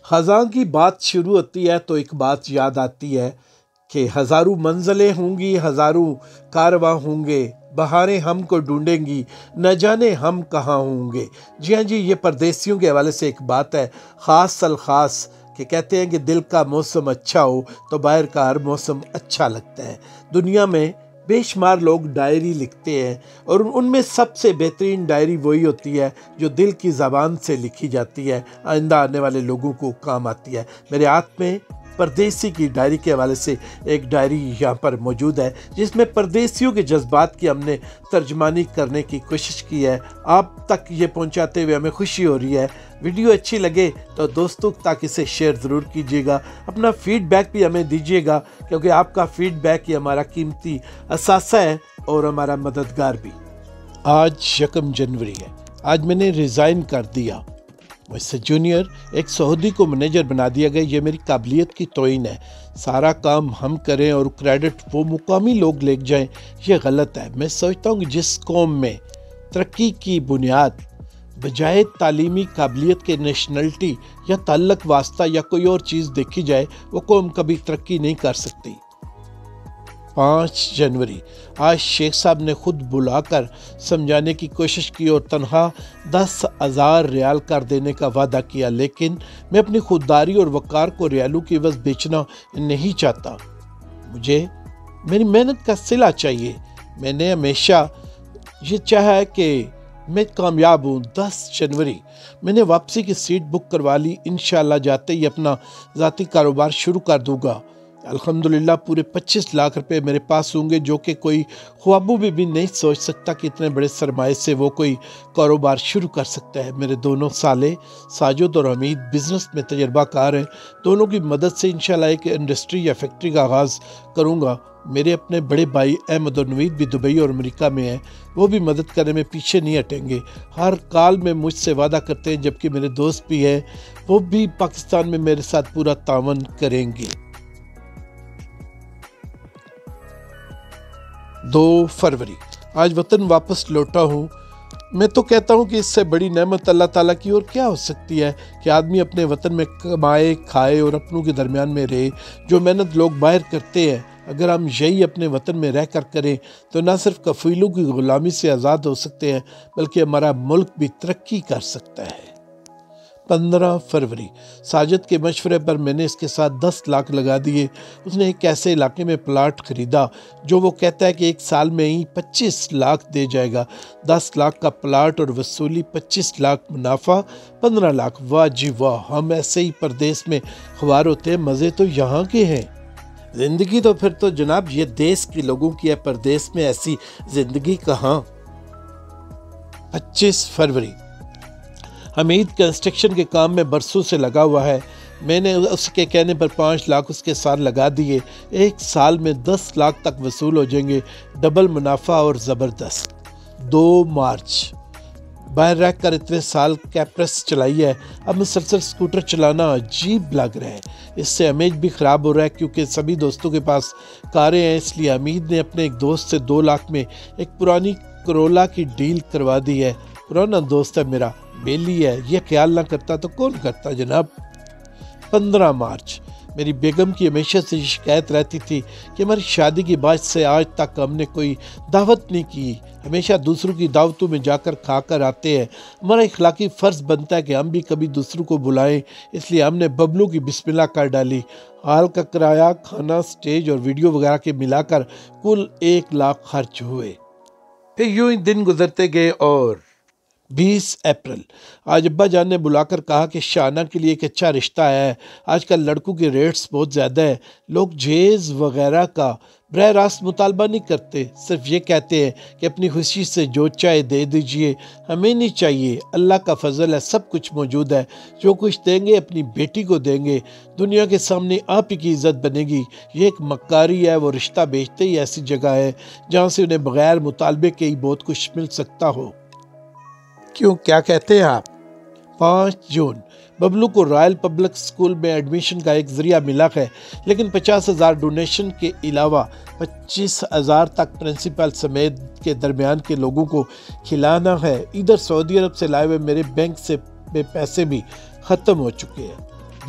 خزاں کی بات شروع ہوتی ہے تو ایک بات یاد آتی ہے کہ ہزاروں منزلیں ہوں گی، ہزاروں کارواں ہوں گے، بہاریں ہم کو ڈھونڈیں گی، نہ جانے ہم کہاں ہوں گے۔ جی ہاں جی، یہ پردیسیوں کے حوالے سے ایک بات ہے خاص الخاص کہ کہتے ہیں کہ دل کا موسم اچھا ہو تو باہر کا ہر موسم اچھا لگتا ہے۔ دنیا میں بے شمار لوگ ڈائری لکھتے ہیں اور ان میں سب سے بہترین ڈائری وہی ہوتی ہے جو دل کی زبان سے لکھی جاتی ہے، آئندہ آنے والے لوگوں کو کام آتی ہے۔ میرے ہاتھ میں پردیسی کی ڈائری کے حوالے سے ایک ڈائری یہاں پر موجود ہے جس میں پردیسیوں کے جذبات کی ہم نے ترجمانی کرنے کی کوشش کی ہے۔ آپ تک یہ پہنچاتے ہوئے ہمیں خوشی ہو رہی ہے۔ ویڈیو اچھی لگے تو دوستوں تک اسے شیئر ضرور کیجیے گا، اپنا فیڈ بیک بھی ہمیں دیجیے گا کیونکہ آپ کا فیڈ بیک ہی ہمارا قیمتی اثاثہ ہے اور ہمارا مددگار بھی۔ آج 1 جنوری ہے، آج میں نے ریزائن کر دیا، مجھ سے جونیئر ایک سعودی کو منیجر بنا دیا گیا۔ یہ میری قابلیت کی توہین ہے، سارا کام ہم کریں اور کریڈٹ وہ مقامی لوگ لے جائیں، یہ غلط ہے۔ میں سوچتا ہوں کہ جس قوم میں ترقی کی بنیاد بجائے تعلیمی قابلیت کے نیشنلٹی یا تعلق واسطہ یا کوئی اور چیز دیکھی جائے، وہ قوم کبھی ترقی نہیں کر سکتی۔ 5 جنوری، آج شیخ صاحب نے خود بلا کر سمجھانے کی کوشش کی اور تنہا 10,000 ریال کر دینے کا وعدہ کیا، لیکن میں اپنی خودداری اور وقار کو ریالوں کی عوض بیچنا نہیں چاہتا۔ مجھے میری محنت کا صلہ چاہیے۔ میں نے ہمیشہ یہ چاہا ہے کہ میں کامیاب ہوں۔ 10 جنوری میں نے واپسی کی سیٹ بک کروا لی، انشاءاللہ جاتے ہی اپنا ذاتی کاروبار شروع کر دوں گا۔ الحمدللہ پورے 25 لاکھ روپے میرے پاس ہوں گے، جو کہ کوئی خوابوں میں بھی نہیں سوچ سکتا کہ اتنے بڑے سرمایے سے وہ کوئی کاروبار شروع کر سکتا ہے۔ میرے دونوں سالے ساجد اور حمید بزنس میں تجربہ کار ہیں، دونوں کی مدد سے انشاءاللہ ایک انڈسٹری یا فیکٹری کا آغاز کروں گا۔ میرے اپنے بڑے بھائی احمد اور نوید بھی دبئی اور امریکہ میں ہیں، وہ بھی مدد کرنے میں پیچھے نہیں ہٹیں گے، ہر کال میں مجھ سے وعدہ کرتے ہیں، جبکہ میرے دوست بھی ہیں، وہ بھی پاکستان میں میرے ساتھ پورا تعاون کریں گے۔ 2 فروری، آج وطن واپس لوٹا ہوں۔ میں تو کہتا ہوں کہ اس سے بڑی نعمت اللہ تعالیٰ کی اور کیا ہو سکتی ہے کہ آدمی اپنے وطن میں کمائے کھائے اور اپنوں کے درمیان میں رہے۔ جو محنت لوگ باہر کرتے ہیں، اگر ہم یہی اپنے وطن میں رہ کر کریں تو نہ صرف کفیلوں کی غلامی سے آزاد ہو سکتے ہیں بلکہ ہمارا ملک بھی ترقی کر سکتا ہے۔ 15 فروری، ساجد کے مشورے پر میں نے اس کے ساتھ 10 لاکھ لگا دیے۔ اس نے ایک ایسے علاقے میں پلاٹ خریدا جو وہ کہتا ہے کہ 1 سال میں ہی 25 لاکھ دے جائے گا۔ 10 لاکھ کا پلاٹ اور وصولی 25 لاکھ منافع 15 لاکھ۔ واہ جی واہ، ہم ایسے ہی پردیس میں خوار ہوتے ہیں، مزے تو یہاں کے ہیں۔ زندگی تو پھر تو جناب یہ دیس کے لوگوں کی ہے، پردیس میں ایسی زندگی کہاں۔ 25 فروری، حمید کنسٹرکشن کے کام میں برسوں سے لگا ہوا ہے، میں نے اس کے کہنے پر 5 لاکھ اس کے ساتھ لگا دیے۔ 1 سال میں 10 لاکھ تک وصول ہو جائیں گے، ڈبل منافع اور زبردست۔ 2 مارچ، باہر رہ کر اتنے سال کیپرس چلائی ہے، اب مسلسل سکوٹر چلانا عجیب لگ رہا ہے، اس سے امیج بھی خراب ہو رہا ہے کیونکہ سبھی دوستوں کے پاس کاریں ہیں، اس لیے حمید نے اپنے ایک دوست سے 2 لاکھ میں ایک پرانی کرولا کی ڈیل کروا دی ہے۔ پرانا دوست ہے میرا، بیلی ہے، یہ خیال نہ کرتا تو کون کرتا جناب۔ 15 مارچ، میری بیگم کی ہمیشہ سے یہ شکایت رہتی تھی کہ ہماری شادی کے بعد سے آج تک ہم نے کوئی دعوت نہیں کی، ہمیشہ دوسروں کی دعوتوں میں جا کر کھا کر آتے ہیں۔ ہمارا اخلاقی فرض بنتا ہے کہ ہم بھی کبھی دوسروں کو بلائیں، اس لیے ہم نے ببلو کی بسم اللہ کر ڈالی۔ ہال کا کرایہ، کھانا، سٹیج اور ویڈیو وغیرہ کے ملا کر کل 1 لاکھ خرچ ہوئے۔ پھر یوں ہی دن گزرتے گئے اور 20 اپریل، آج ابا جان نے بلا کر کہا کہ شانہ کے لیے ایک اچھا رشتہ ہے۔ آج کل لڑکوں کے ریٹس بہت زیادہ ہیں، لوگ جہیز وغیرہ کا براہ راست مطالبہ نہیں کرتے، صرف یہ کہتے ہیں کہ اپنی خوشی سے جو چاہے دے دیجئے، ہمیں نہیں چاہیے، اللہ کا فضل ہے، سب کچھ موجود ہے، جو کچھ دیں گے اپنی بیٹی کو دیں گے، دنیا کے سامنے آپ ہی کی عزت بنے گی۔ یہ ایک مکاری ہے، وہ رشتہ بیچتے ہی ایسی جگہ ہے جہاں سے انہیں بغیر مطالبے کے ہی بہت کچھ مل سکتا ہو۔ کیوں، کیا کہتے ہیں آپ؟ 5 جون، ببلو کو رائل پبلک سکول میں ایڈمیشن کا ایک ذریعہ ملا ہے، لیکن 50,000 ڈونیشن کے علاوہ 25,000 تک پرنسپل سمیت کے درمیان کے لوگوں کو کھلانا ہے۔ ادھر سعودی عرب سے لائے ہوئے میرے بینک سے پیسے بھی ختم ہو چکے ہیں۔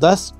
10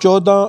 14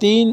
3